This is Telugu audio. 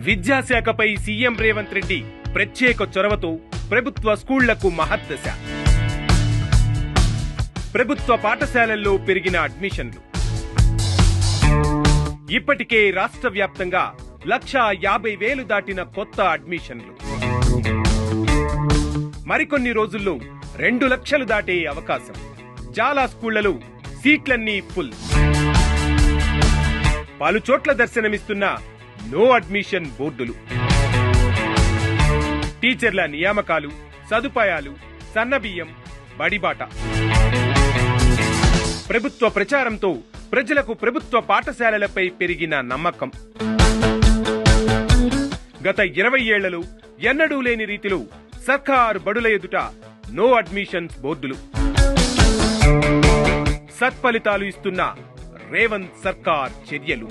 విద్యాశాఖపై సీఎం రేవంత్ రెడ్డి ప్రత్యేక చొరవతో ప్రభుత్వ స్కూళ్లకు మహద్దశ. ప్రభుత్వ పాఠశాలల్లో పెరిగిన అడ్మిషన్లు. ఇప్పటికే రాష్ట్ర వ్యాప్తంగా 1,50,000 దాటిన కొత్త అడ్మిషన్లు. మరికొన్ని రోజుల్లో 2 లక్షలు దాటే అవకాశం. చాలా స్కూళ్లలో సీట్లన్నీ ఫుల్. పలు చోట్ల దర్శనమిస్తున్న నో అడ్మిషన్ బోర్డులు. టీచర్ల నియామకాలు, సదుపాయాలు, సన్నబియ్యం, బడిబాట. ప్రభుత్వ ప్రచారంతో ప్రజలకు ప్రభుత్వ పాఠశాలలపై పెరిగిన నమ్మకం. గత 20 ఏళ్లలో ఎన్నడూ లేని రీతిలో సర్కారు బడుల ఎదుట నో అడ్మిషన్స్ బోర్డులు. సత్ఫలితాలు ఇస్తున్న రేవంత్ సర్కార్ చర్యలు.